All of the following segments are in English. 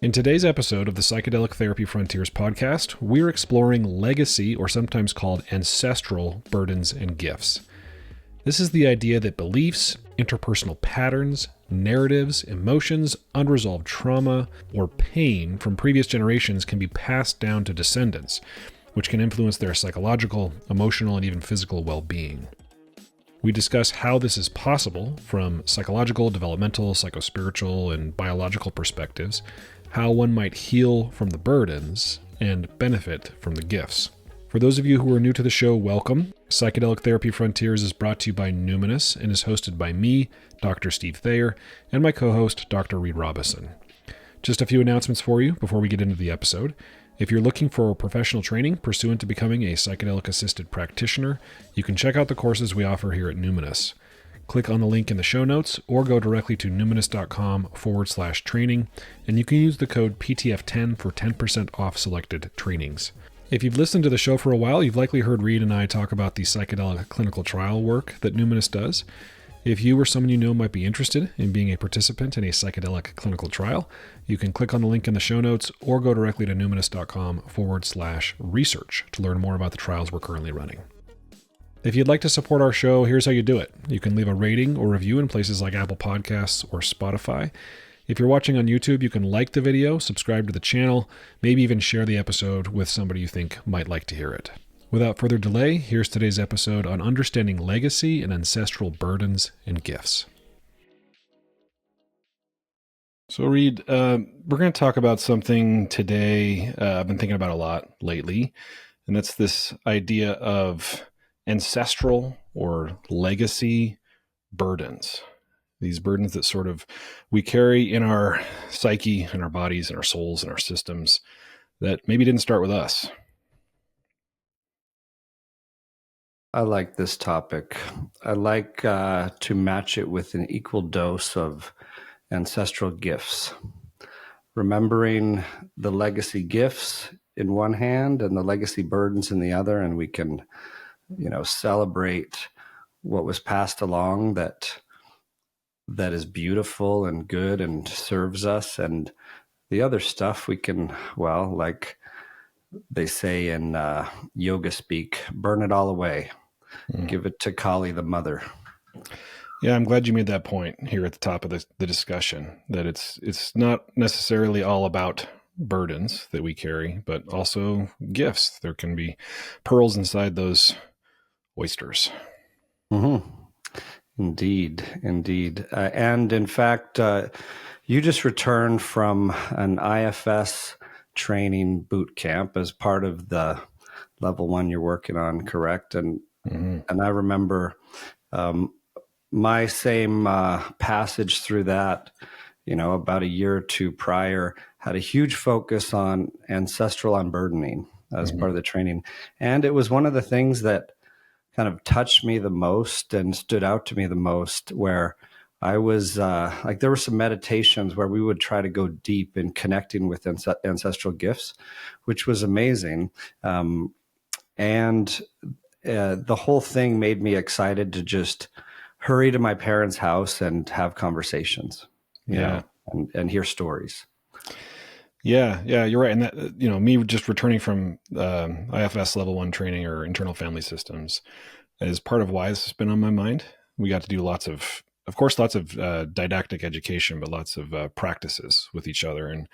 In today's episode of the Psychedelic Therapy Frontiers Podcast, we're exploring legacy, or sometimes called ancestral, burdens and gifts. This is the idea that beliefs, interpersonal patterns, narratives, emotions, unresolved trauma, or pain from previous generations can be passed down to descendants, which can influence their psychological, emotional, and even physical well-being. We discuss how this is possible from psychological, developmental, psychospiritual, and biological perspectives, how one might heal from the burdens and benefit from the gifts. For those of you who are new to the show, welcome. Psychedelic Therapy Frontiers is brought to you by Numinus and is hosted by me, Dr. Steve Thayer, and my co-host, Dr. Reid Robison. Just a few announcements for you before we get into the episode. If you're looking for professional training pursuant to becoming a psychedelic-assisted practitioner, you can check out the courses we offer here at Numinus. Click on the link in the show notes or go directly to numinus.com/training, and you can use the code PTF10 for 10% off selected trainings. If you've listened to the show for a while, you've likely heard Reid and I talk about the psychedelic clinical trial work that Numinus does. If you or someone you know might be interested in being a participant in a psychedelic clinical trial, you can click on the link in the show notes or go directly to numinus.com/research to learn more about the trials we're currently running. If you'd like to support our show, here's how you do it. You can leave a rating or review in places like Apple Podcasts or Spotify. If you're watching on YouTube, you can like the video, subscribe to the channel, maybe even share the episode with somebody you think might like to hear it. Without further delay, here's today's episode on understanding legacy and ancestral burdens and gifts. So Reid, we're going to talk about something today I've been thinking about a lot lately, and that's this idea of ancestral or legacy burdens. These burdens that sort of we carry in our psyche, in our bodies, in our souls, in our systems that maybe didn't start with us. I like this topic. I like to match it with an equal dose of ancestral gifts. Remembering the legacy gifts in one hand and the legacy burdens in the other, and we can, celebrate what was passed along that is beautiful and good and serves us, and the other stuff we can, like they say in yoga speak, burn it all away. Give it to Kali, the mother. Yeah, I'm glad you made that point here at the top of the discussion, that it's not necessarily all about burdens that we carry, but also gifts. There can be pearls inside those oysters. Mm-hmm. Indeed. And in fact, you just returned from an IFS training boot camp as part of the level 1 you're working on, correct? And I remember my same passage through that, about a year or two prior, had a huge focus on ancestral unburdening as part of the training. And it was one of the things that kind of touched me the most and stood out to me the most, where I was there were some meditations where we would try to go deep in connecting with ancestral gifts, which was amazing. And the whole thing made me excited to just hurry to my parents' house and have conversations, and hear stories. Yeah, you're right. And that, me just returning from IFS level 1 training, or internal family systems, is part of why this has been on my mind. We got to do lots of didactic education, but lots of practices with each other. And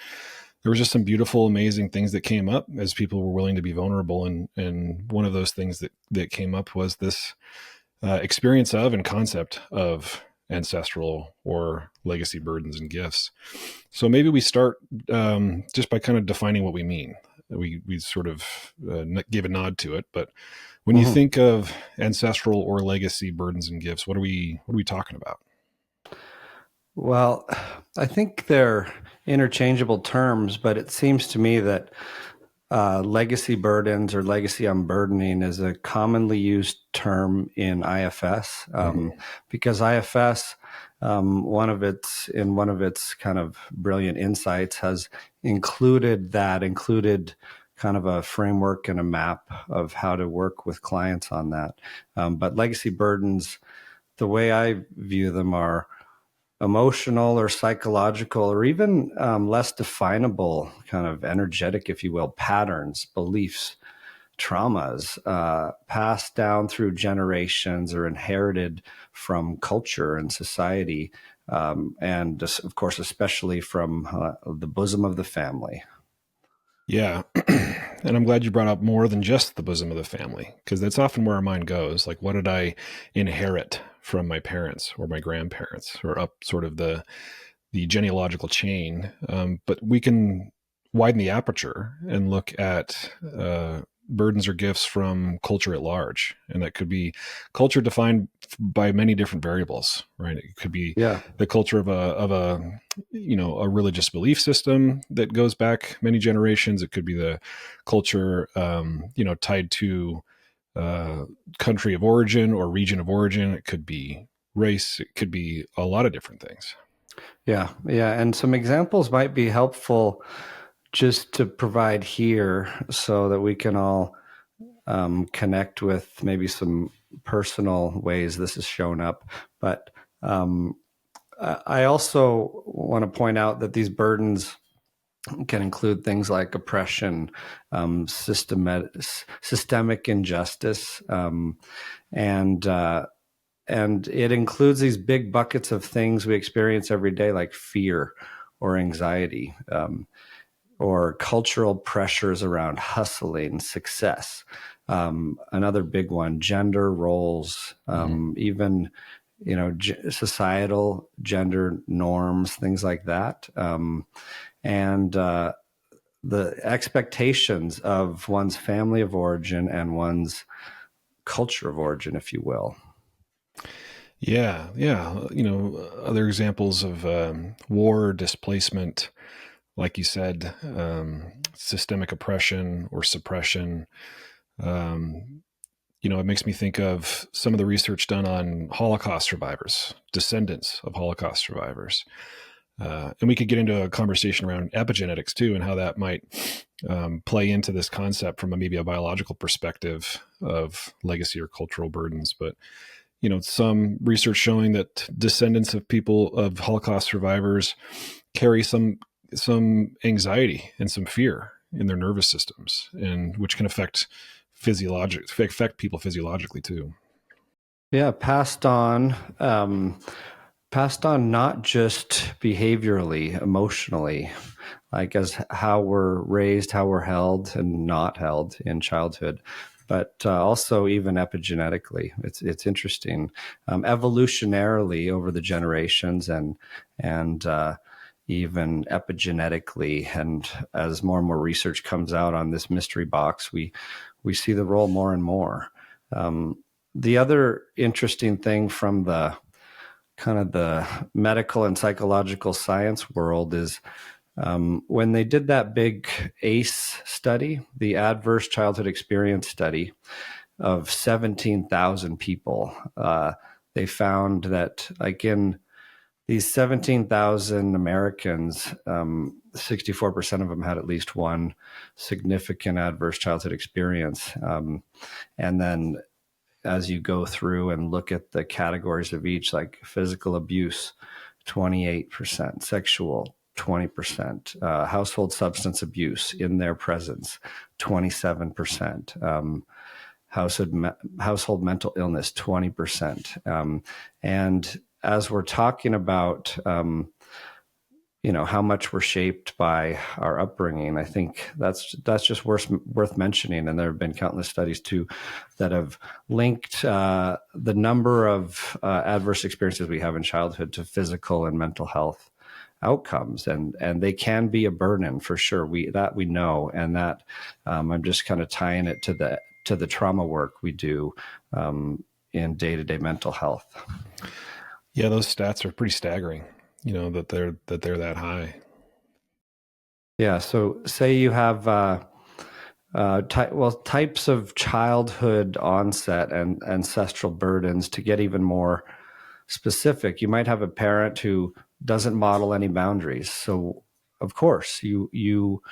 there was just some beautiful, amazing things that came up as people were willing to be vulnerable. And one of those things that came up was this experience of and concept of ancestral or legacy burdens and gifts. So maybe we start just by kind of defining what we mean. We sort of gave a nod to it, but when you think of ancestral or legacy burdens and gifts, what are we talking about? Well, I think they're interchangeable terms, but it seems to me that legacy burdens or legacy unburdening is a commonly used term in IFS, because IFS, one of its kind of brilliant insights, has included kind of a framework and a map of how to work with clients on that. But legacy burdens, the way I view them, are emotional or psychological or even less definable kind of energetic, if you will, patterns, beliefs, traumas passed down through generations or inherited from culture and society, and of course, especially from the bosom of the family. Yeah. And I'm glad you brought up more than just the bosom of the family, because that's often where our mind goes. Like, what did I inherit from my parents or my grandparents, or up sort of the genealogical chain? But we can widen the aperture and look at burdens or gifts from culture at large. And that could be culture defined by many different variables, right? It could be the culture of a a religious belief system that goes back many generations. It could be the culture, tied to country of origin or region of origin. It could be race. It could be a lot of different things. Yeah. And some examples might be helpful just to provide here so that we can all connect with maybe some personal ways this has shown up. But I also want to point out that these burdens can include things like oppression, systemic injustice, and it includes these big buckets of things we experience every day, like fear or anxiety, or cultural pressures around hustling, success. Another big one, gender roles, even, societal gender norms, things like that. And the expectations of one's family of origin and one's culture of origin, if you will. Yeah. Other examples of war, displacement, like you said, systemic oppression or suppression. It makes me think of some of the research done on Holocaust survivors, descendants of Holocaust survivors. And we could get into a conversation around epigenetics too, and how that might play into this concept from maybe a biological perspective of legacy or cultural burdens. But some research showing that descendants of people of Holocaust survivors carry some anxiety and some fear in their nervous systems, and which can affect people physiologically too. Yeah, passed on not just behaviorally, emotionally, like as how we're raised, how we're held and not held in childhood, but also even epigenetically. It's interesting, evolutionarily over the generations, and even epigenetically. And as more and more research comes out on this mystery box, we see the role more and more. The other interesting thing from the kind of the medical and psychological science world is when they did that big ACE study, the Adverse Childhood Experience study of 17,000 people, they found that, like, in these 17,000 Americans, 64% of them had at least one significant adverse childhood experience. And then as you go through and look at the categories of each, like physical abuse, 28%, sexual, 20%, household substance abuse in their presence, 27%, household mental illness, 20%. And as we're talking about, how much we're shaped by our upbringing, I think that's just worth mentioning. And there have been countless studies too that have linked the number of adverse experiences we have in childhood to physical and mental health outcomes, and they can be a burden for sure. We know, and that I'm just kind of tying it to the trauma work we do in day-to-day mental health. Yeah, those stats are pretty staggering. That they're that high. Yeah. So say you have types of childhood onset and ancestral burdens. To get even more specific, you might have a parent who doesn't model any boundaries. So of course you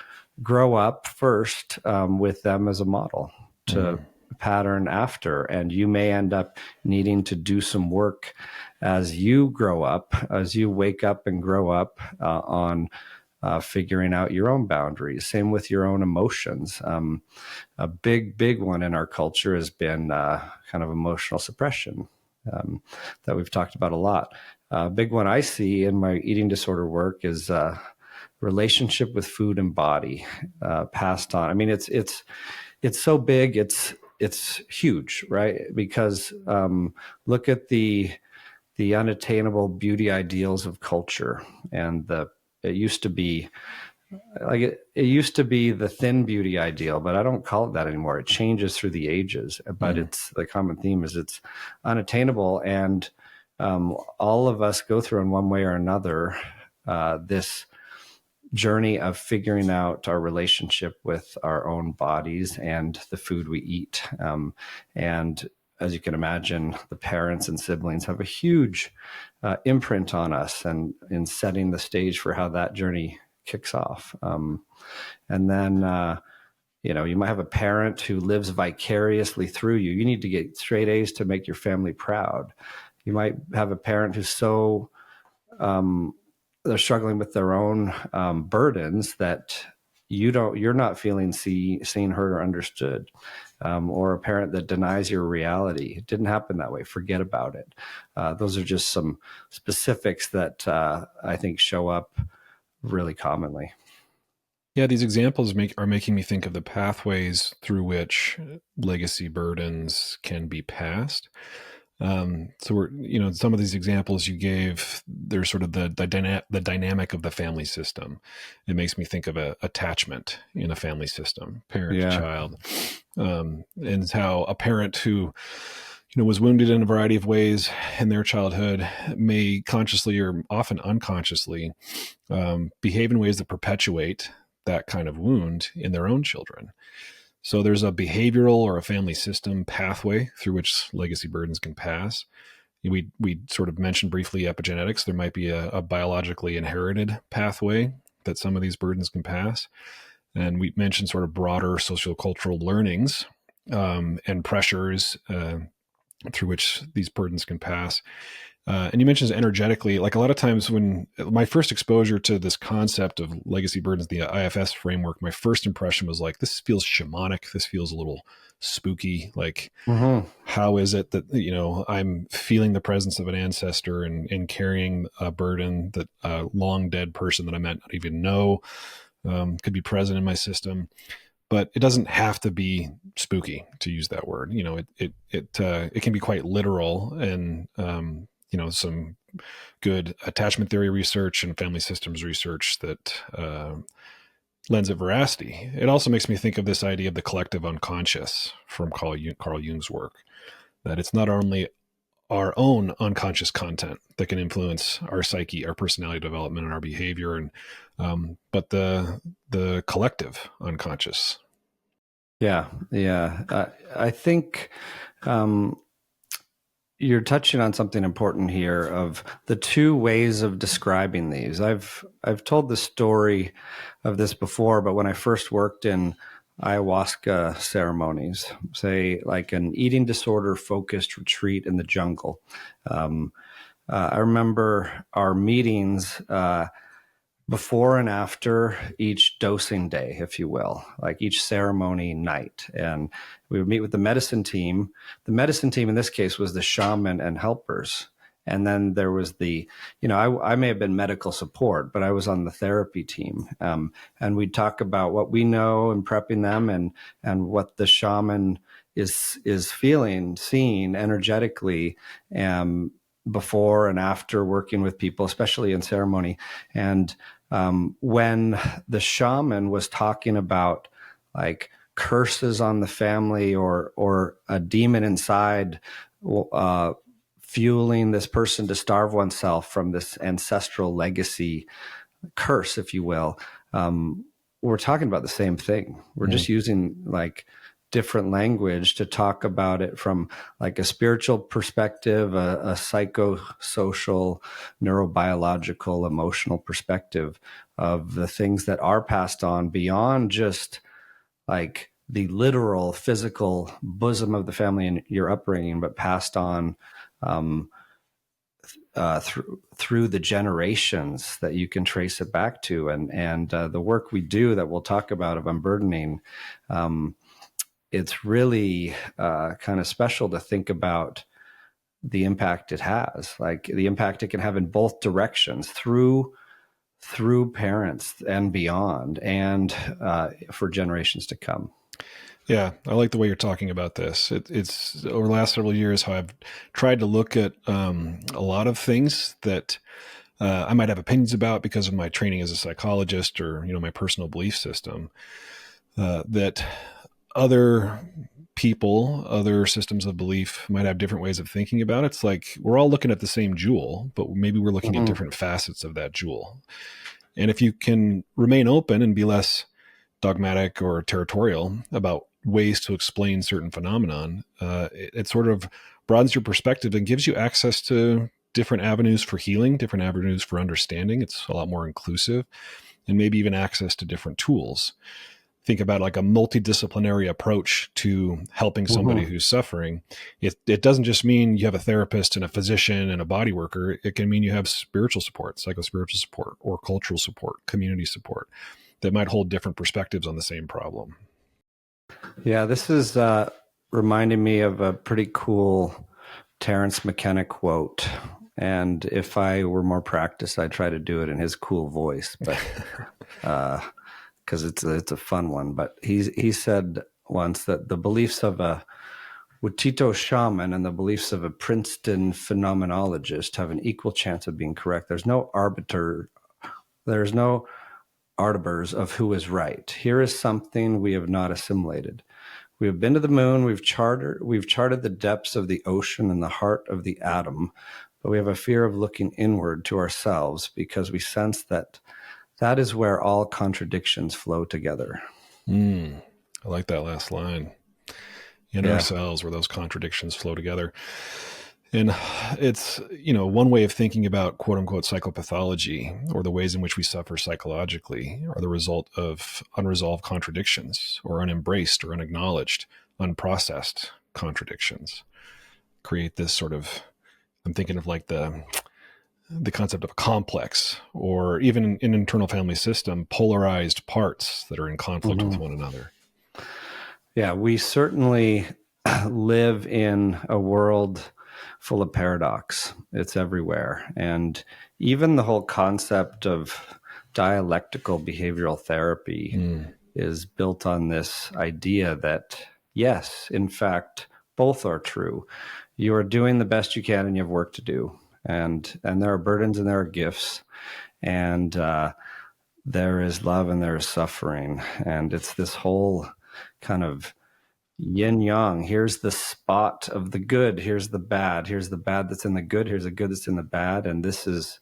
grow up first with them as a model to pattern after, and you may end up needing to do some work as you grow up, as you wake up and grow up on figuring out your own boundaries. Same with your own emotions. A big one in our culture has been kind of emotional suppression that we've talked about a lot. A big one I see in my eating disorder work is relationship with food and body passed on. I mean, it's so big, it's huge, right? Because look at the unattainable beauty ideals of culture, and it used to be it used to be the thin beauty ideal, but I don't call it that anymore. It changes through the ages, but it's the common theme is it's unattainable, and all of us go through in one way or another this journey of figuring out our relationship with our own bodies and the food we eat. And as you can imagine, the parents and siblings have a huge imprint on us and in setting the stage for how that journey kicks off. And then, you might have a parent who lives vicariously through you. You need to get straight A's to make your family proud. You might have a parent who's so they're struggling with their own burdens that you're not feeling seen, heard, or understood, or a parent that denies your reality. It didn't happen that way. Forget about it. Those are just some specifics that I think show up really commonly. Yeah, these examples are making me think of the pathways through which legacy burdens can be passed. So we're, some of these examples you gave, they're sort of the dynamic of the family system. It makes me think of attachment in a family system, parent to child, and how a parent who, was wounded in a variety of ways in their childhood may consciously or often unconsciously behave in ways that perpetuate that kind of wound in their own children. So there's a behavioral or a family system pathway through which legacy burdens can pass. We sort of mentioned briefly epigenetics. There might be a biologically inherited pathway that some of these burdens can pass. And we mentioned sort of broader sociocultural learnings and pressures through which these burdens can pass. And you mentioned energetically, like a lot of times when my first exposure to this concept of legacy burdens, the IFS framework, my first impression was like, this feels shamanic. This feels a little spooky. Like, how is it that, I'm feeling the presence of an ancestor and carrying a burden that a long dead person that I might not even know could be present in my system. But it doesn't have to be spooky, to use that word. It can be quite literal, and some good attachment theory research and family systems research that lends it veracity. It also makes me think of this idea of the collective unconscious from Carl Jung's work, that it's not only our own unconscious content that can influence our psyche, our personality development, and our behavior, and but the collective unconscious. Yeah. I think you're touching on something important here of the two ways of describing these. I've told the story of this before, but when I first worked in ayahuasca ceremonies, say like an eating disorder focused retreat in the jungle, I remember our meetings before and after each dosing day, if you will, like each ceremony night. And we would meet with the medicine team. The medicine team in this case was the shaman and helpers. And then there was I may have been medical support, but I was on the therapy team. And we'd talk about what we know and prepping them and what the shaman is feeling, seeing energetically, before and after working with people, especially in ceremony. And when the shaman was talking about like curses on the family or a demon inside fueling this person to starve oneself from this ancestral legacy curse, if you will, we're talking about the same thing. We're just using like different language to talk about it from like a spiritual perspective, a psychosocial, neurobiological, emotional perspective of the things that are passed on beyond just like the literal physical bosom of the family and your upbringing, but passed on through the generations that you can trace it back to. And the work we do that we'll talk about of unburdening, it's really kind of special to think about the impact it has, like the impact it can have in both directions, through parents and beyond, and for generations to come. Yeah, I like the way you're talking about this. It's over the last several years how I've tried to look at a lot of things that I might have opinions about because of my training as a psychologist or, my personal belief system, that other people, other systems of belief might have different ways of thinking about it. It's like we're all looking at the same jewel, but maybe we're looking at different facets of that jewel. And if you can remain open and be less dogmatic or territorial about ways to explain certain phenomenon, it sort of broadens your perspective and gives you access to different avenues for healing, different avenues for understanding. It's a lot more inclusive, and maybe even access to different tools. Think about like a multidisciplinary approach to helping somebody who's suffering. It doesn't just mean you have a therapist and a physician and a body worker. It can mean you have spiritual support, psychospiritual support, or cultural support, community support that might hold different perspectives on the same problem. Yeah, this is reminding me of a pretty cool Terence McKenna quote. And if I were more practiced, I'd try to do it in his cool voice, but because it's a fun one. But he said once that the beliefs of a Wichita shaman and the beliefs of a Princeton phenomenologist have an equal chance of being correct. There's no arbiters of who is right. Here is something we have not assimilated. We have been to the moon. We've charted the depths of the ocean and the heart of the atom, but we have a fear of looking inward to ourselves because we sense that is where all contradictions flow together. I like that last line. In ourselves, where those contradictions flow together. And it's, one way of thinking about quote unquote psychopathology, or the ways in which we suffer psychologically, are the result of unresolved contradictions, or unembraced or unacknowledged, unprocessed contradictions. Create this sort of, I'm thinking of like the concept of a complex, or even in internal family system, polarized parts that are in conflict with one another. Yeah, we certainly live in a world full of paradox. It's everywhere. And even the whole concept of dialectical behavioral therapy is built on this idea that, yes, in fact, both are true. You are doing the best you can and you have work to do. And there are burdens and there are gifts. And there is love and there is suffering. And it's this whole kind of yin yang. Here's the spot of the good. Here's the bad. Here's the bad that's in the good. Here's the good that's in the bad. And this is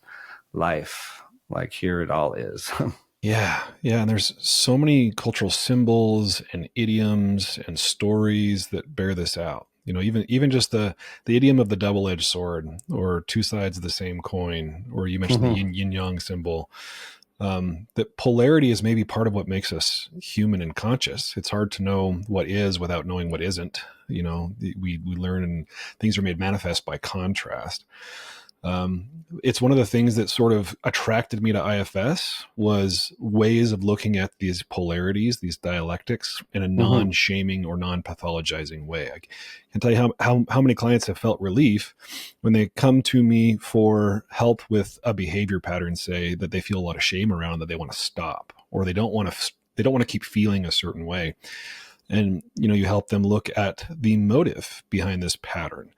life. Like, here it all is. Yeah. And there's so many cultural symbols and idioms and stories that bear this out. Even just the idiom of the double-edged sword, or two sides of the same coin, or you mentioned the yin yang symbol. That polarity is maybe part of what makes us human and conscious. It's hard to know what is without knowing what isn't. We learn, and things are made manifest by contrast. It's one of the things that sort of attracted me to IFS was ways of looking at these polarities, these dialectics, in a non-shaming or non-pathologizing way. I can tell you how many clients have felt relief when they come to me for help with a behavior pattern, say that they feel a lot of shame around, that they want to stop, or they don't want to keep feeling a certain way. And, you help them look at the motive behind this pattern,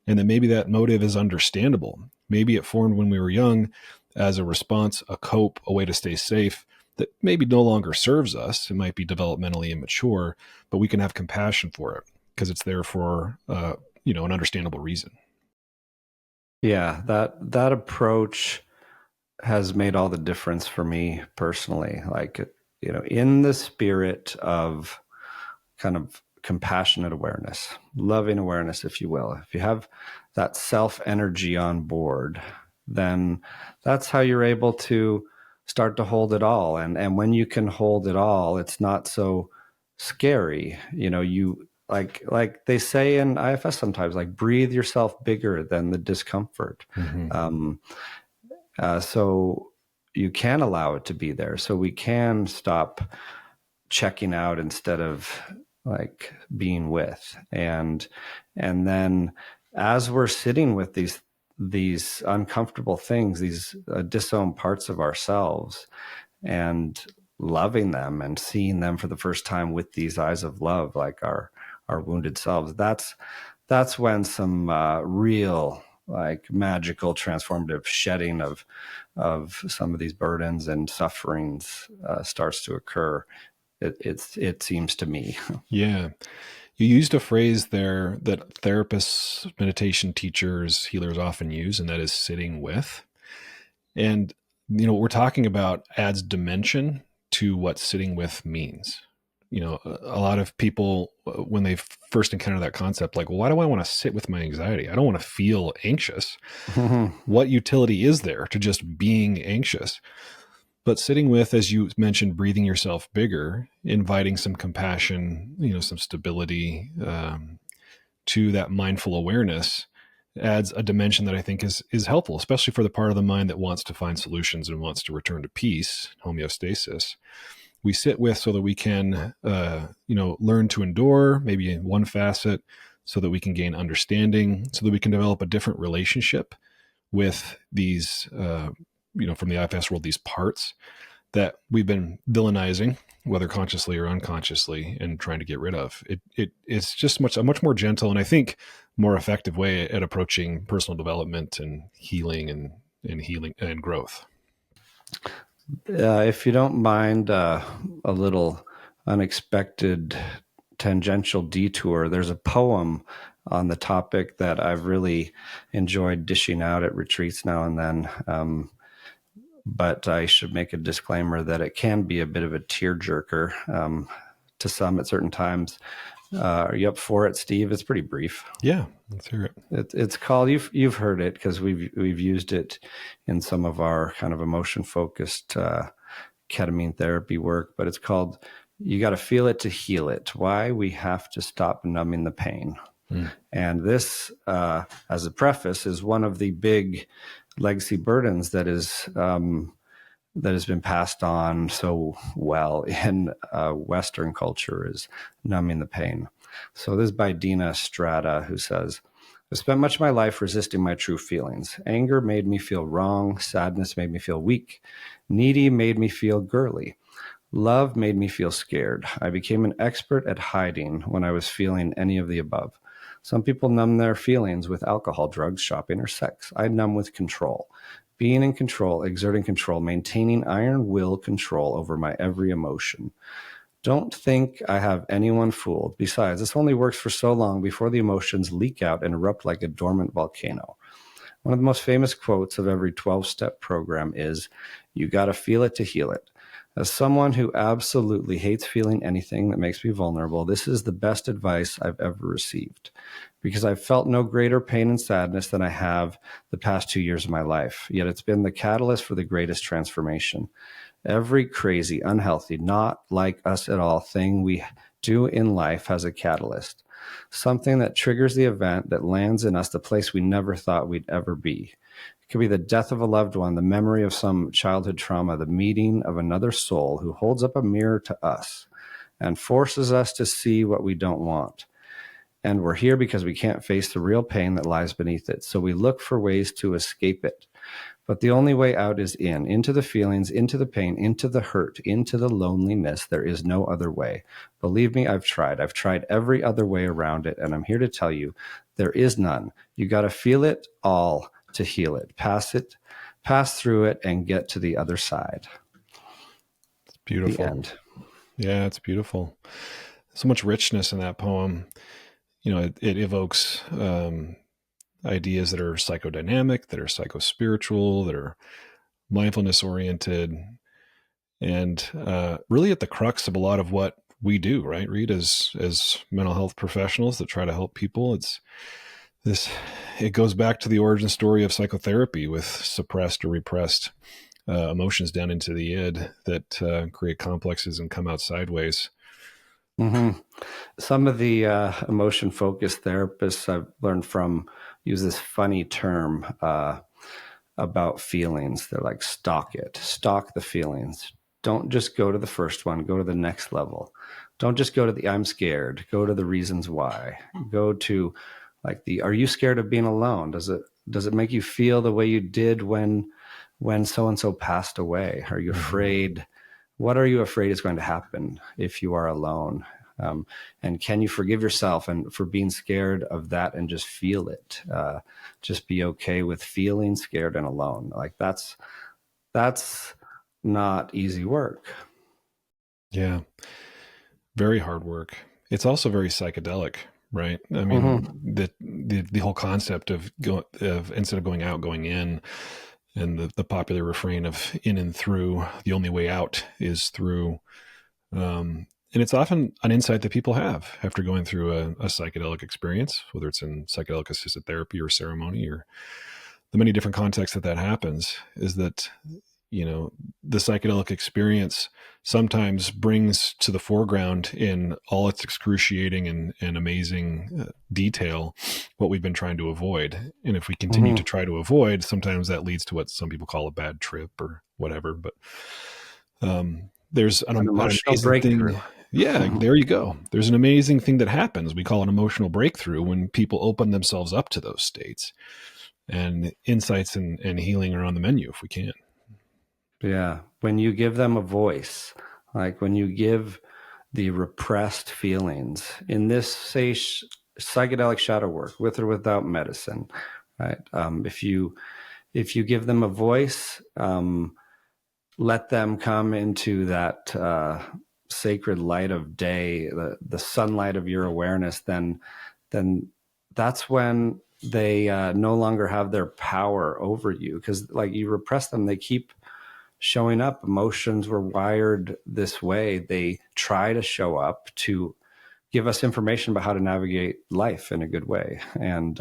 and that maybe that motive is understandable. Maybe it formed when we were young as a response, a cope, a way to stay safe that maybe no longer serves us. It might be developmentally immature, but we can have compassion for it because it's there for, an understandable reason. Yeah, that approach has made all the difference for me personally. Like, in the spirit of kind of compassionate awareness, loving awareness, if you will. If you have that self energy on board, then that's how you're able to start to hold it all. And when you can hold it all, it's not so scary. You like they say in IFS sometimes, like breathe yourself bigger than the discomfort. So you can allow it to be there. So we can stop checking out instead of like being with. And then as we're sitting with these uncomfortable things, these disowned parts of ourselves, and loving them and seeing them for the first time with these eyes of love, like our wounded selves, that's when some real, like, magical transformative shedding of some of these burdens and sufferings starts to occur. It seems to me. Yeah. You used a phrase there that therapists, meditation teachers, healers often use, and that is sitting with. And, what we're talking about adds dimension to what sitting with means. A lot of people, when they first encounter that concept, like, well, why do I want to sit with my anxiety? I don't want to feel anxious. What utility is there to just being anxious? But sitting with, as you mentioned, breathing yourself bigger, inviting some compassion, some stability to that mindful awareness adds a dimension that I think is helpful, especially for the part of the mind that wants to find solutions and wants to return to peace, homeostasis. We sit with so that we can, learn to endure, maybe in one facet, so that we can gain understanding, so that we can develop a different relationship with these, from the IFS world, these parts that we've been villainizing, whether consciously or unconsciously, and trying to get rid of. It's just a much more gentle and I think more effective way at approaching personal development and healing and healing and growth. If you don't mind a little unexpected tangential detour, there's a poem on the topic that I've really enjoyed dishing out at retreats now and then. But I should make a disclaimer that it can be a bit of a tearjerker to some at certain times. Are you up for it, Steve? It's pretty brief. Yeah, let's hear it. It's called, you've heard it because we've used it in some of our kind of emotion focused ketamine therapy work. But it's called "You Got to Feel It to Heal It: Why We Have to Stop Numbing the Pain." And this, as a preface, is one of the big legacy burdens that has been passed on so well in Western culture, is numbing the pain. So this is by Dina Strata, who says, "I spent much of my life resisting my true feelings. Anger made me feel wrong. Sadness made me feel weak. Needy made me feel girly. Love made me feel scared. I became an expert at hiding when I was feeling any of the above. Some people numb their feelings with alcohol, drugs, shopping, or sex. I numb with control. Being in control, exerting control, maintaining iron will control over my every emotion. Don't think I have anyone fooled. Besides, this only works for so long before the emotions leak out and erupt like a dormant volcano." One of the most famous quotes of every 12-step program is, "You got to feel it to heal it." As someone who absolutely hates feeling anything that makes me vulnerable, this is the best advice I've ever received, because I've felt no greater pain and sadness than I have the past 2 years of my life. Yet it's been the catalyst for the greatest transformation. Every crazy, unhealthy, not like us at all thing we do in life has a catalyst, something that triggers the event that lands in us the place we never thought we'd ever be. It could be the death of a loved one, the memory of some childhood trauma, the meeting of another soul who holds up a mirror to us and forces us to see what we don't want. And we're here because we can't face the real pain that lies beneath it. So we look for ways to escape it. But the only way out is into the feelings, into the pain, into the hurt, into the loneliness. There is no other way. Believe me, I've tried. I've tried every other way around it. And I'm here to tell you, there is none. You got to feel it all to heal it. Pass through it, and get to the other side. It's beautiful. The end. Yeah, it's beautiful. So much richness in that poem. It evokes ideas that are psychodynamic, that are psychospiritual, that are mindfulness oriented, and really at the crux of a lot of what we do, right, Reid, as mental health professionals that try to help people. It goes back to the origin story of psychotherapy, with suppressed or repressed emotions down into the id that create complexes and come out sideways. hmm Some of the emotion focused therapists I've learned from use this funny term about feelings. They're like, stalk the feelings. Don't just go to the first one, go to the next level. Don't just go to the I'm scared, go to the reasons why. Go to like the are you scared of being alone? Does it make you feel the way you did when so and so passed away? Are you afraid? What are you afraid is going to happen if you are alone? And can you forgive yourself and for being scared of that and just feel it? Just be okay with feeling scared and alone. Like that's not easy work. Yeah. Very hard work. It's also very psychedelic, right? I hmm mean, the whole concept of instead of going out, going in, and the popular refrain of in and through, the only way out is through. And it's often an insight that people have after going through a psychedelic experience, whether it's in psychedelic assisted therapy or ceremony or the many different contexts that happens, is that, the psychedelic experience sometimes brings to the foreground in all its excruciating and amazing detail what we've been trying to avoid. And if we continue hmm to try to avoid, sometimes that leads to what some people call a bad trip or whatever. But there's An an emotional amazing breakthrough. thing. Yeah, there you go. There's an amazing thing that happens. We call an emotional breakthrough when people open themselves up to those states, and insights and healing are on the menu if we can. Yeah. When you give them a voice, like when you give the repressed feelings in this, say, psychedelic shadow work with or without medicine, right? If you give them a voice, let them come into that sacred light of day, the sunlight of your awareness, then that's when they no longer have their power over you, because like you repress them, they keep showing up. Emotions were wired this way. They try to show up to give us information about how to navigate life in a good way. And,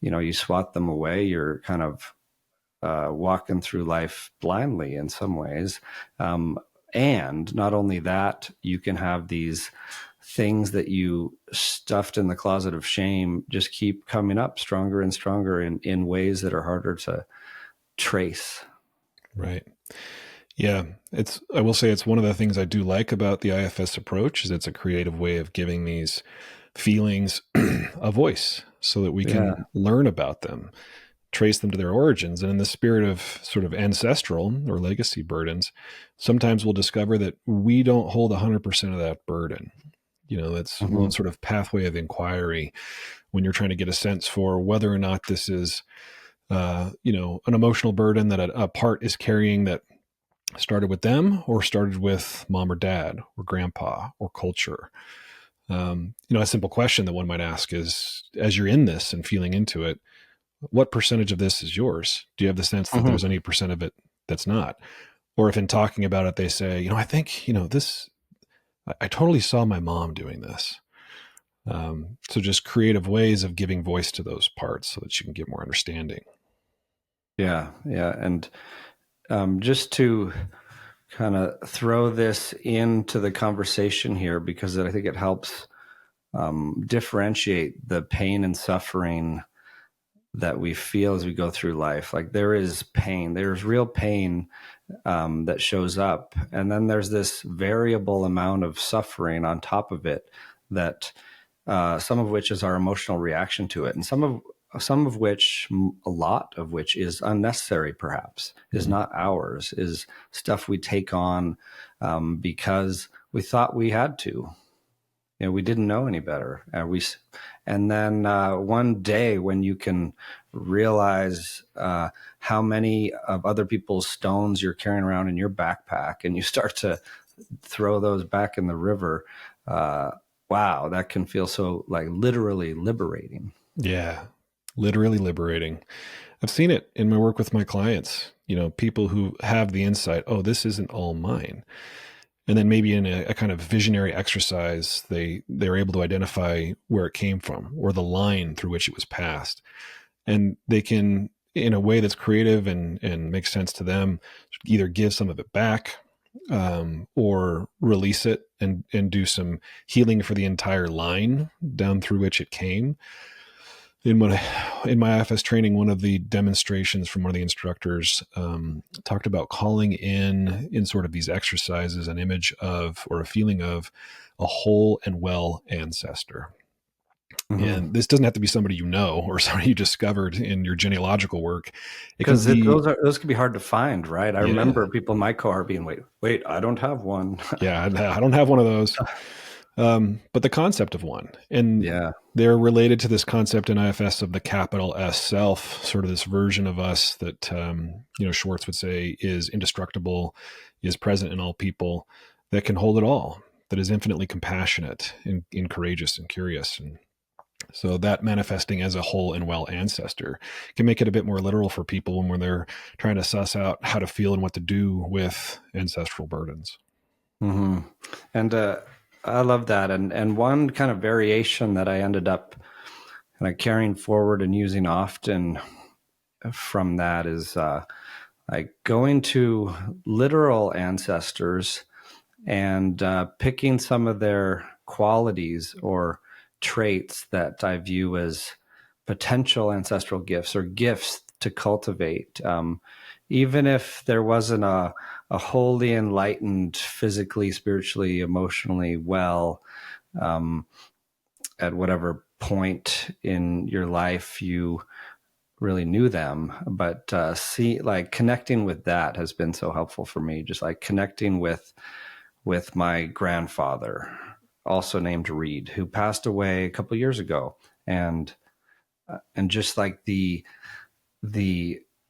you swat them away. You're kind of walking through life blindly in some ways. And not only that, you can have these things that you stuffed in the closet of shame just keep coming up stronger and stronger in ways that are harder to trace. Right. Yeah, I will say it's one of the things I do like about the IFS approach is it's a creative way of giving these feelings a voice so that we Yeah. can learn about them, trace them to their origins. And in the spirit of sort of ancestral or legacy burdens, sometimes we'll discover that we don't hold 100% of that burden. That's one hmm sort of pathway of inquiry when you're trying to get a sense for whether or not this is, an emotional burden that a part is carrying that started with them or started with mom or dad or grandpa or culture. A simple question that one might ask is, as you're in this and feeling into it, what percentage of this is yours? Do you have the sense that hmm there's any percent of it that's not? Or if in talking about it, they say, I think, this, I totally saw my mom doing this. So just creative ways of giving voice to those parts so that you can get more understanding. Yeah. Yeah. And just to kind of throw this into the conversation here, because I think it helps differentiate the pain and suffering that we feel as we go through life. Like there is pain, there's real pain that shows up. And then there's this variable amount of suffering on top of it that some of which is our emotional reaction to it. And some of which, a lot of which is unnecessary, perhaps, is not ours, is stuff we take on because we thought we had to. We didn't know any better. And then one day when you can realize how many of other people's stones you're carrying around in your backpack, and you start to throw those back in the river, wow, that can feel so like literally liberating. Yeah, literally liberating. I've seen it in my work with my clients, people who have the insight, oh, this isn't all mine. And then maybe in a kind of visionary exercise, they're able to identify where it came from or the line through which it was passed. And they can, in a way that's creative and makes sense to them, either give some of it back or release it and do some healing for the entire line down through which it came. In my IFS training, one of the demonstrations from one of the instructors talked about calling in sort of these exercises an image of, or a feeling of, a whole and well ancestor. Mm-hmm. And this doesn't have to be somebody you know or somebody you discovered in your genealogical work. Because those can be hard to find, right? I remember people in my cohort being, wait, I don't have one. Yeah, I don't have one of those. But the concept of one, and they're related to this concept in IFS of the capital S self, sort of this version of us that, Schwartz would say is indestructible, is present in all people, that can hold it all, that is infinitely compassionate and courageous and curious. And so that manifesting as a whole and well ancestor can make it a bit more literal for people when they're trying to suss out how to feel and what to do with ancestral burdens. Mm-hmm. And I love that. And one kind of variation that I ended up kind of carrying forward and using often from that is like going to literal ancestors and picking some of their qualities or traits that I view as potential ancestral gifts or gifts to cultivate. Even if there wasn't a wholly enlightened, physically, spiritually, emotionally well, at whatever point in your life you really knew them, but connecting with that has been so helpful for me. Just like connecting with my grandfather, also named Reid, who passed away a couple of years ago, and just like the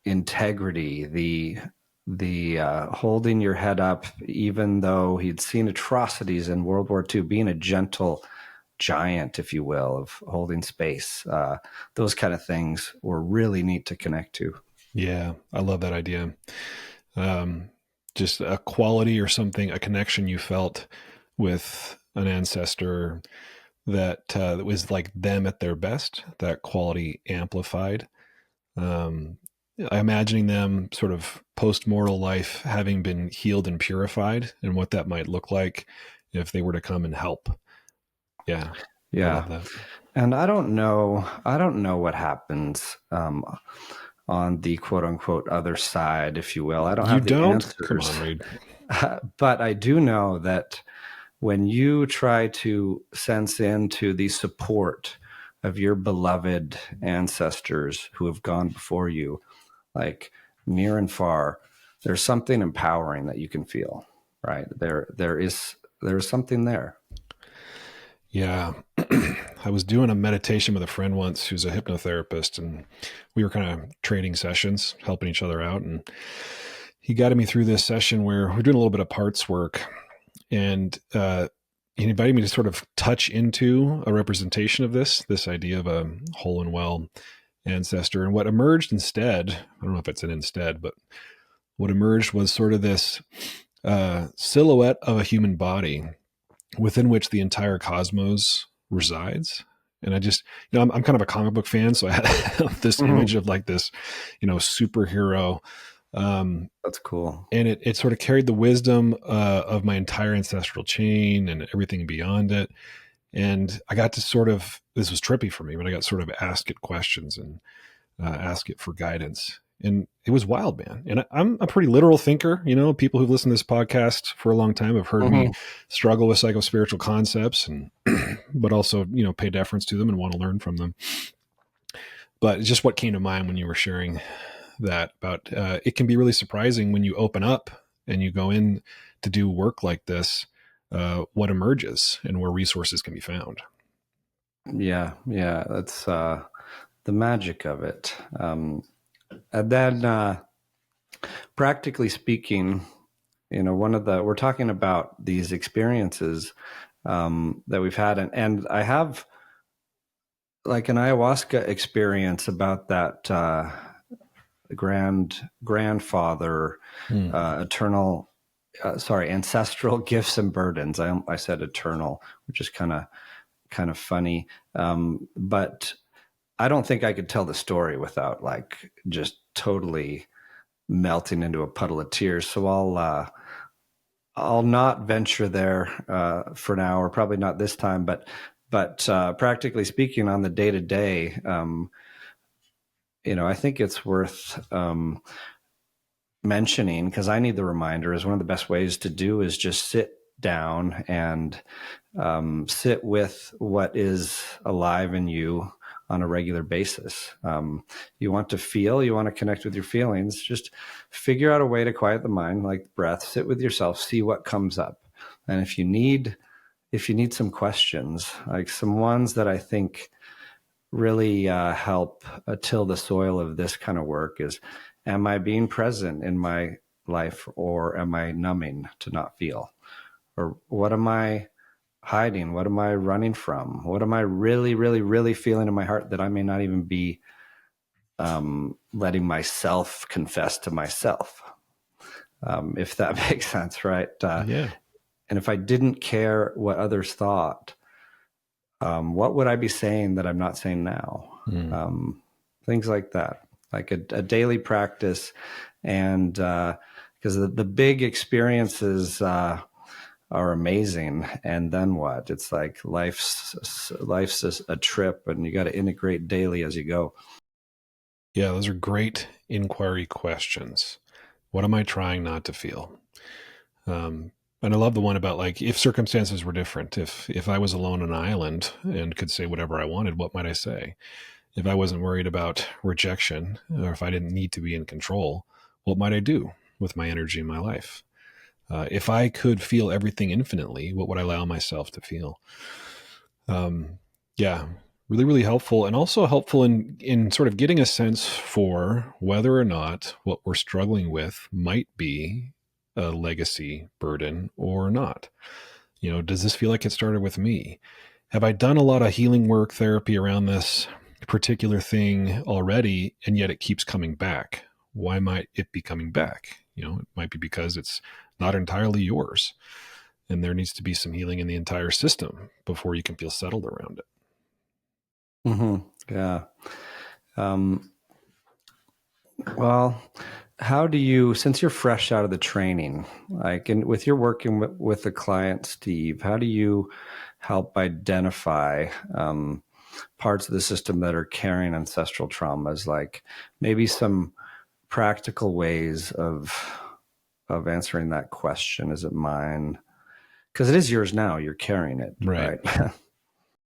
integrity, the holding your head up, even though he'd seen atrocities in World War II, being a gentle giant, if you will, of holding space. Those kind of things were really neat to connect to. Yeah, I love that idea. Just a quality or something, a connection you felt with an ancestor that was like them at their best, that quality amplified. Imagining them sort of post-mortal life having been healed and purified, and what that might look like if they were to come and help. Yeah. And I don't know what happens on the quote unquote other side, if you will. I don't have the answers. Come on, Reid. But I do know that when you try to sense into the support of your beloved ancestors who have gone before you, like near and far, there's something empowering that you can feel, right? There is something there. Yeah. I was doing a meditation with a friend once who's a hypnotherapist, and we were kind of trading sessions, helping each other out. And he guided me through this session where we're doing a little bit of parts work, and he invited me to sort of touch into a representation of this idea of a whole and well ancestor. And what emerged instead, I don't know if it's an instead, but what emerged was sort of this silhouette of a human body within which the entire cosmos resides. And I just, I'm kind of a comic book fan, so I had this image of like this, superhero. That's cool. And it sort of carried the wisdom of my entire ancestral chain and everything beyond it. And I got to this was trippy for me, but I got sort of ask it questions and ask it for guidance. And it was wild, man. And I'm a pretty literal thinker. People who've listened to this podcast for a long time have heard me struggle with psychospiritual concepts, and but also, pay deference to them and want to learn from them. But it's just what came to mind when you were sharing that about it can be really surprising when you open up and you go in to do work like this, what emerges and where resources can be found. Yeah. That's the magic of it. And then practically speaking, we're talking about these experiences that we've had. And I have like an ayahuasca experience about that grandfather, ancestral gifts and burdens. I said eternal, which is kind of funny. But I don't think I could tell the story without like just totally melting into a puddle of tears. So I'll not venture there for now, or probably not this time. But practically speaking, on the day to day, I think it's worth mentioning, because I need the reminder, is one of the best ways to do is just sit down and sit with what is alive in you on a regular basis. You want to feel, you want to connect with your feelings, just figure out a way to quiet the mind, like breath, sit with yourself, see what comes up. And if you need some questions, like some ones that I think really help till the soil of this kind of work is, am I being present in my life, or am I numbing to not feel? Or what am I hiding? What am I running from? What am I really, really, really feeling in my heart that I may not even be letting myself confess to myself? If that makes sense, right? Yeah. And if I didn't care what others thought, what would I be saying that I'm not saying now? Things like that, like a daily practice. And because the big experiences are amazing. And then what? It's like life's a trip, and you got to integrate daily as you go. Yeah, those are great inquiry questions. What am I trying not to feel? And I love the one about, like, if circumstances were different, if I was alone on an island and could say whatever I wanted, what might I say? If I wasn't worried about rejection, or if I didn't need to be in control, what might I do with my energy in my life? If I could feel everything infinitely, what would I allow myself to feel? Yeah, really, really helpful, and also helpful in sort of getting a sense for whether or not what we're struggling with might be a legacy burden or not. Does this feel like it started with me? Have I done a lot of healing work, therapy around this particular thing already, and yet it keeps coming back? Why might it be coming back? It might be because it's not entirely yours, and there needs to be some healing in the entire system before you can feel settled around it. Mm-hmm. Yeah. Well, how do you, since you're fresh out of the training, like, and with your working with the client, Steve, how do you help identify parts of the system that are carrying ancestral traumas? Like maybe some practical ways of answering that question. Is it mine? Because it is yours now. You're carrying it, right?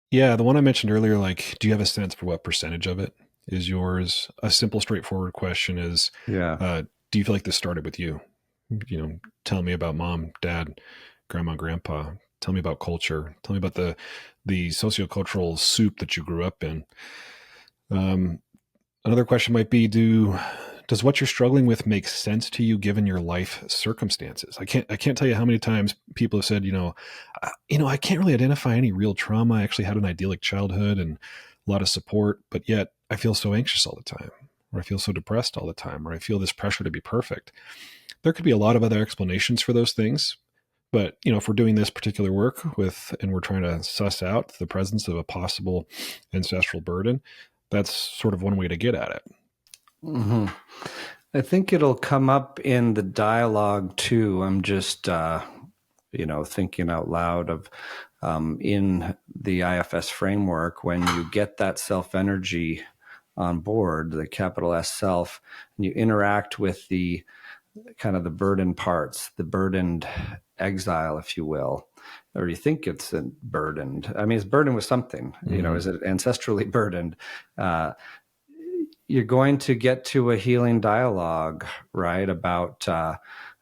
Yeah, the one I mentioned earlier, like, do you have a sense for what percentage of it is yours? A simple, straightforward question is, do you feel like this started with you? Tell me about mom, dad, grandma, grandpa. Tell me about culture. Tell me about the sociocultural soup that you grew up in. Another question might be, does what you're struggling with make sense to you given your life circumstances? I can't tell you how many times people have said, I can't really identify any real trauma. I actually had an idyllic childhood and a lot of support, but yet I feel so anxious all the time, or I feel so depressed all the time, or I feel this pressure to be perfect. There could be a lot of other explanations for those things. But, if we're doing this particular work and we're trying to suss out the presence of a possible ancestral burden, that's sort of one way to get at it. Mm-hmm. I think it'll come up in the dialogue too. I'm just, thinking out loud of in the IFS framework, when you get that self energy on board, the capital S self, and you interact with the kind of the burdened parts, the burdened exile, if you will, or you think it's burdened. I mean, it's burdened with something, is it ancestrally burdened? You're going to get to a healing dialogue, right? About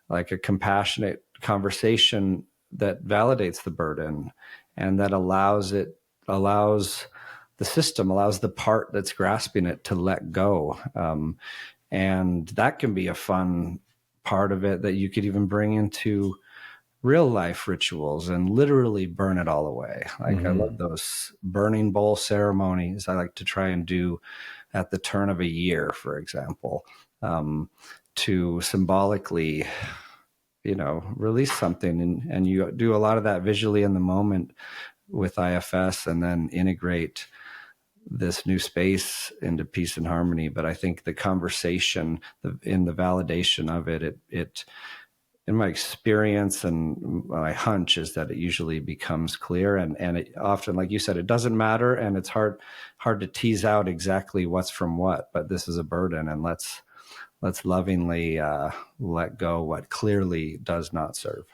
like a compassionate conversation that validates the burden, and that allows the system, allows the part that's grasping it to let go. And that can be a fun part of it that you could even bring into real life rituals and literally burn it all away. Like I love those burning bowl ceremonies I like to try and do at the turn of a year, for example, to symbolically, release something. And you do a lot of that visually in the moment with IFS, and then integrate this new space into peace and harmony. But I think the conversation in the validation of it in my experience and my hunch is that it usually becomes clear, and it often, like you said, it doesn't matter, and it's hard to tease out exactly what's from what. But this is a burden, and let's lovingly let go what clearly does not serve.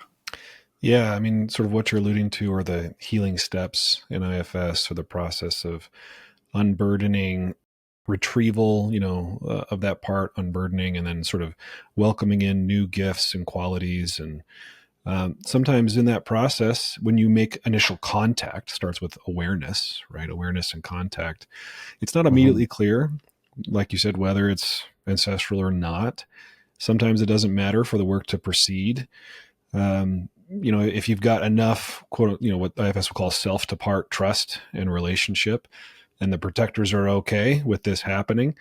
Yeah, I mean, sort of what you're alluding to are the healing steps in IFS, or the process of unburdening, retrieval, of that part, unburdening, and then sort of welcoming in new gifts and qualities. And sometimes in that process, when you make initial contact, starts with awareness, right? Awareness and contact. It's not immediately clear, like you said, whether it's ancestral or not. Sometimes it doesn't matter for the work to proceed. If you've got enough, quote, what IFS will call self-to-part trust and relationship, and the protectors are okay with this happening,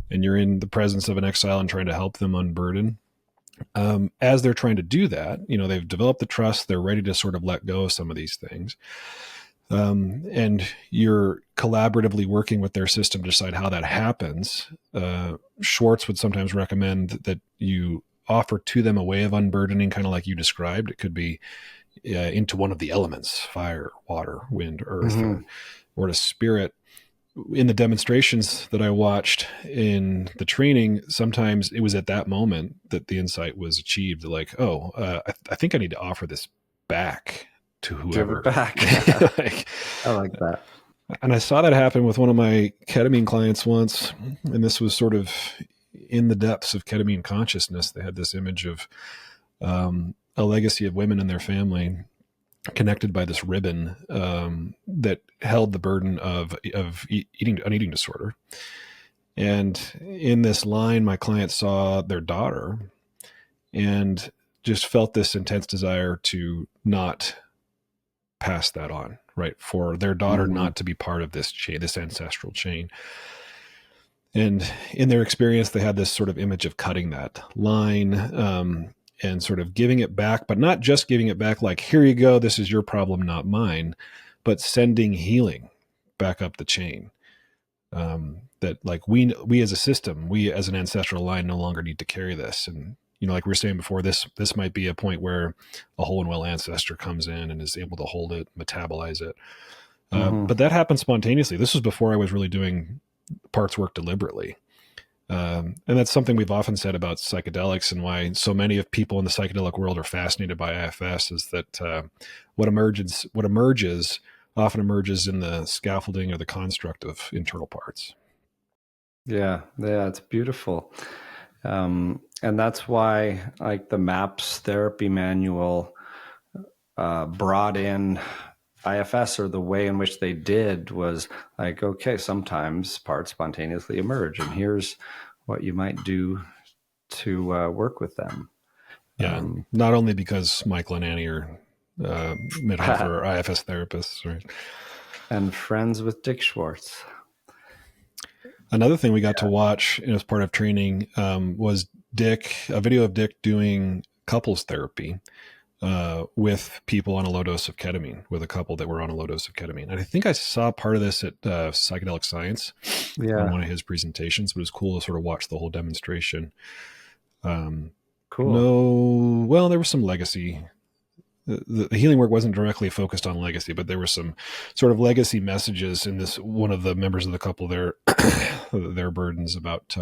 and you're in the presence of an exile and trying to help them unburden. As they're trying to do that, they've developed the trust, they're ready to sort of let go of some of these things. And you're collaboratively working with their system to decide how that happens. Schwartz would sometimes recommend that you offer to them a way of unburdening, kind of like you described. It could be into one of the elements, fire, water, wind, earth, or to spirit. In the demonstrations that I watched in the training, sometimes it was at that moment that the insight was achieved. Like, I think I need to offer this back to whoever. Give it back. I like that. And I saw that happen with one of my ketamine clients once. And this was sort of in the depths of ketamine consciousness. They had this image of a legacy of women in their family connected by this ribbon that held the burden of an eating disorder. And in this line, my client saw their daughter and just felt this intense desire to not pass that on, right? For their daughter not to be part of this chain, this ancestral chain. And in their experience, they had this sort of image of cutting that line, and sort of giving it back, but not just giving it back like, here you go, this is your problem, not mine, but sending healing back up the chain. That like we as a system, we as an ancestral line no longer need to carry this. And, like we were saying before, this might be a point where a whole and well ancestor comes in and is able to hold it, metabolize it. But that happened spontaneously. This was before I was really doing parts work deliberately. And that's something we've often said about psychedelics, and why so many of people in the psychedelic world are fascinated by IFS is that what emerges often emerges in the scaffolding or the construct of internal parts. Yeah, it's beautiful. And that's why, like, the MAPS therapy manual brought in IFS, or the way in which they did was like, okay, sometimes parts spontaneously emerge, and here's what you might do to work with them. Yeah, not only because Michael and Annie are Mitthofer IFS therapists, right? And friends with Dick Schwartz. Another thing we got to watch as part of training was a video of Dick doing couples therapy with people on a low dose of ketamine, with a couple that were on a low dose of ketamine. And I think I saw part of this at Psychedelic Science on one of his presentations, but it was cool to sort of watch the whole demonstration. Cool. There was some legacy. The healing work wasn't directly focused on legacy, but there were some sort of legacy messages in this. One of the members of the couple, their burdens about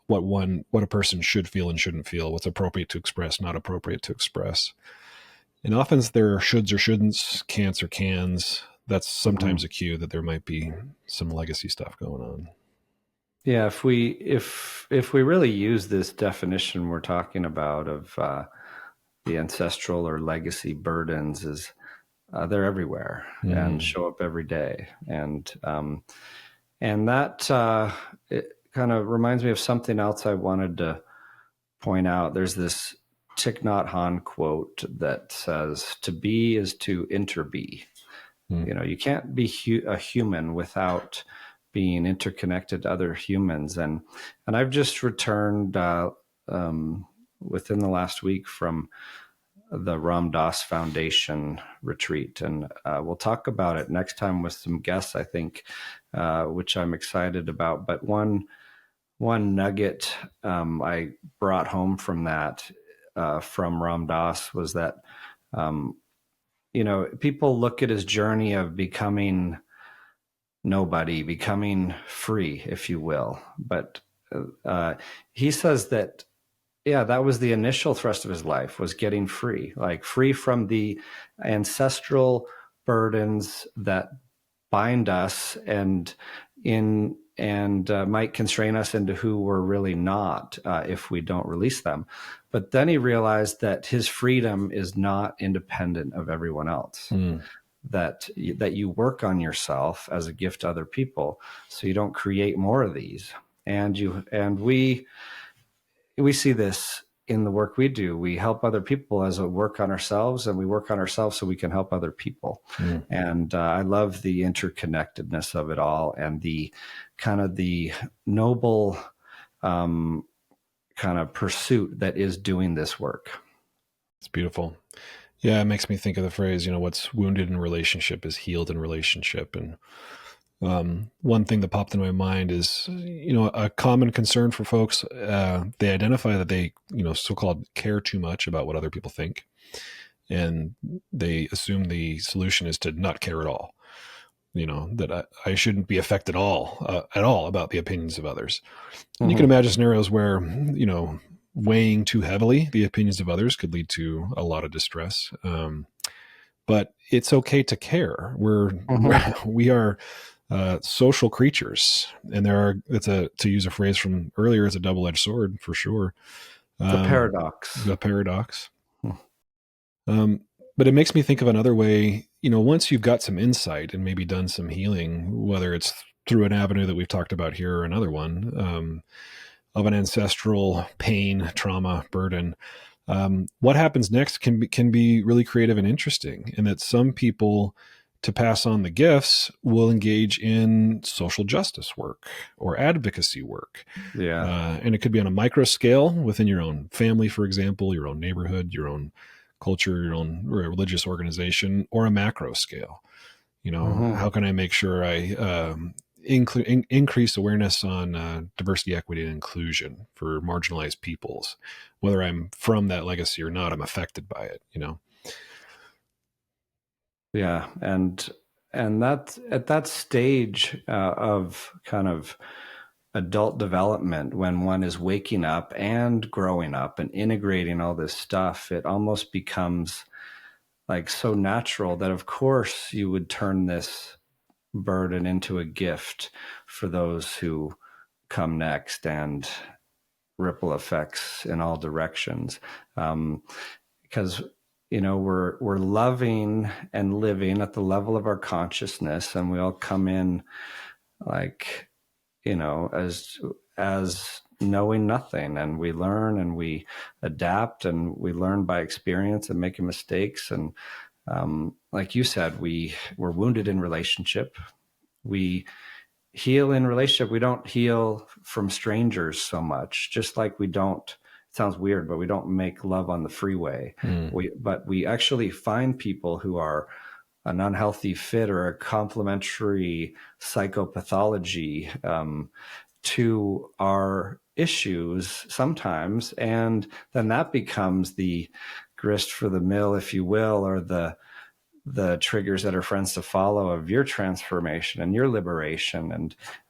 what a person should feel and shouldn't feel, what's appropriate to express, not appropriate to express. And often there are shoulds or shouldn'ts, can'ts or cans. That's sometimes a cue that there might be some legacy stuff going on. Yeah, if we really use this definition we're talking about of the ancestral or legacy burdens, is they're everywhere and show up every day, and that it kind of reminds me of something else I wanted to point out. There's this Thich Nhat Hanh quote that says, "To be is to interbe." You can't be a human without being interconnected to other humans. And I've just returned within the last week from the Ram Dass Foundation retreat. And we'll talk about it next time with some guests, I think, which I'm excited about. But one nugget I brought home from that from Ram Dass was that, people look at his journey of becoming nobody, becoming free, if you will. But he says that, that was the initial thrust of his life, was getting free, like free from the ancestral burdens that bind us and might constrain us into who we're really not if we don't release them. But then he realized that his freedom is not independent of everyone else. That you work on yourself as a gift to other people, so you don't create more of these. And we see this in the work we do. We help other people as a work on ourselves, and we work on ourselves so we can help other people. And I love the interconnectedness of it all, and the kind of the noble kind of pursuit that is doing this work. It's beautiful. Yeah, it makes me think of the phrase, what's wounded in relationship is healed in relationship. And one thing that popped in my mind is, a common concern for folks, they identify that they, so-called care too much about what other people think. And they assume the solution is to not care at all, that I shouldn't be affected at all about the opinions of others. And you can imagine scenarios where, weighing too heavily the opinions of others could lead to a lot of distress. But it's okay to care. We are social creatures, and to use a phrase from earlier, it's a double-edged sword for sure. The paradox. But it makes me think of another way, once you've got some insight and maybe done some healing, whether it's through an avenue that we've talked about here or another one, of an ancestral pain, trauma, burden, what happens next can be really creative and interesting. And that some people, to pass on the gifts, will engage in social justice work or advocacy work. Yeah. And it could be on a micro scale within your own family, for example, your own neighborhood, your own culture, your own religious organization, or a macro scale. How can I make sure I increase awareness on diversity, equity, and inclusion for marginalized peoples, whether I'm from that legacy or not, I'm affected by it, Yeah. And that at that stage of kind of adult development, when one is waking up and growing up and integrating all this stuff, it almost becomes like so natural that of course you would turn this burden into a gift for those who come next, and ripple effects in all directions. Because we're loving and living at the level of our consciousness, and we all come in like, as knowing nothing, and we learn and we adapt, and we learn by experience and making mistakes. And like you said, we're wounded in relationship. We heal in relationship. We don't heal from strangers so much, just like we don't, it sounds weird, but we don't make love on the freeway. But we actually find people who are an unhealthy fit or a complementary psychopathology to our issues sometimes. And then that becomes the grist for the mill, if you will, or the triggers that are friends to follow of your transformation and your liberation.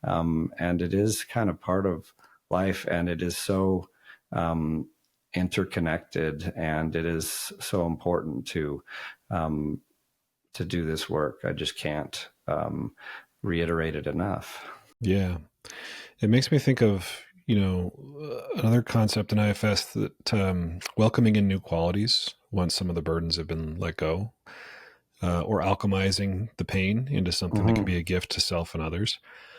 And it is kind of part of life, and it is so interconnected, and it is so important to do this work. I just can't reiterate it enough. Yeah. It makes me think of, another concept in IFS, that welcoming in new qualities once some of the burdens have been let go, or alchemizing the pain into something that can be a gift to self and others.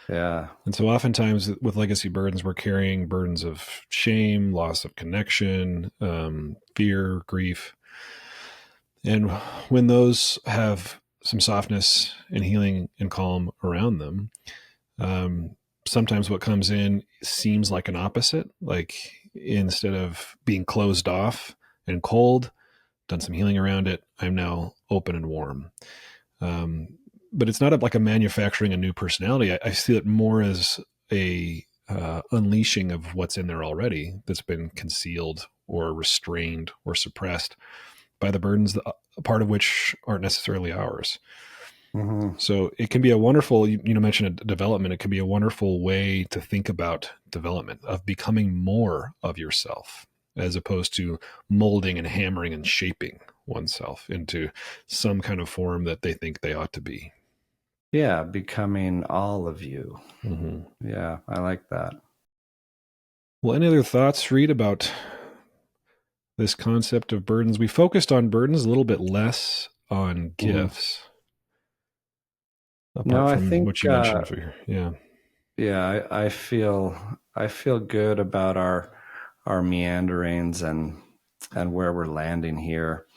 Yeah. And so oftentimes with legacy burdens, we're carrying burdens of shame, loss of connection, fear, grief. And when those have some softness and healing and calm around them, sometimes what comes in seems like an opposite. Like, instead of being closed off and cold, done some healing around it, I'm now open and warm. But it's not like a manufacturing a new personality. I see it more as a unleashing of what's in there already that's been concealed or restrained or suppressed by the burdens, a part of which aren't necessarily ours. Mm-hmm. So it can be a wonderful, you mentioned development. It can be a wonderful way to think about development, of becoming more of yourself, as opposed to molding and hammering and shaping oneself into some kind of form that they think they ought to be. Yeah, becoming all of you. Mm-hmm. Yeah, I like that. Well, any other thoughts, Reid, about this concept of burdens? We focused on burdens, a little bit less on gifts. Apart I from think what you mentioned for yeah, I feel good about our meanderings and where we're landing here.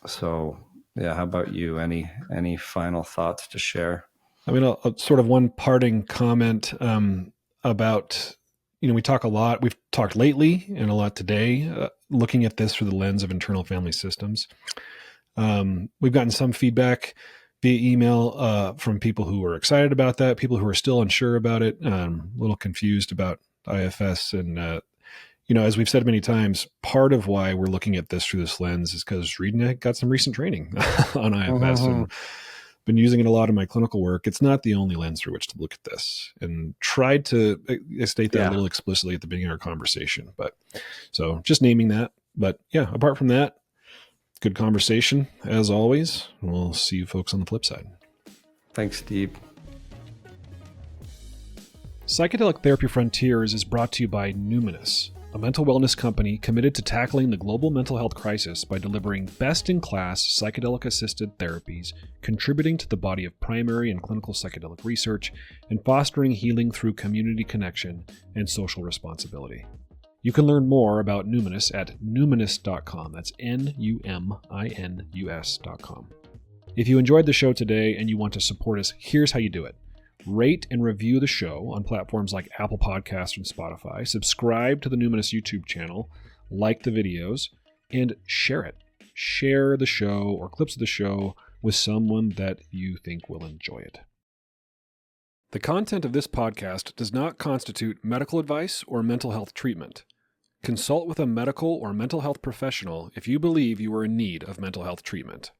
So yeah, how about you? Any final thoughts to share? I mean, a sort of one parting comment about, we talk a lot. We've talked lately and a lot today, looking at this through the lens of internal family systems. We've gotten some feedback via email from people who are excited about that, people who are still unsure about it, a little confused about IFS. And, as we've said many times, part of why we're looking at this through this lens is because Reid and I got some recent training on IFS and been using it a lot in my clinical work. It's not the only lens through which to look at this, and tried to state that a little explicitly at the beginning of our conversation. But so just naming that. But yeah, apart from that, good conversation as always. We'll see you folks on the flip side. Thanks, Steve. Psychedelic Therapy Frontiers is brought to you by Numinus, a mental wellness company committed to tackling the global mental health crisis by delivering best-in-class psychedelic-assisted therapies, contributing to the body of primary and clinical psychedelic research, and fostering healing through community connection and social responsibility. You can learn more about Numinus at numinus.com. That's Numinus.com. If you enjoyed the show today and you want to support us, here's how you do it. Rate and review the show on platforms like Apple Podcasts and Spotify. Subscribe to the Numinus YouTube channel, like the videos, and share it. Share the show or clips of the show with someone that you think will enjoy it. The content of this podcast does not constitute medical advice or mental health treatment. Consult with a medical or mental health professional if you believe you are in need of mental health treatment.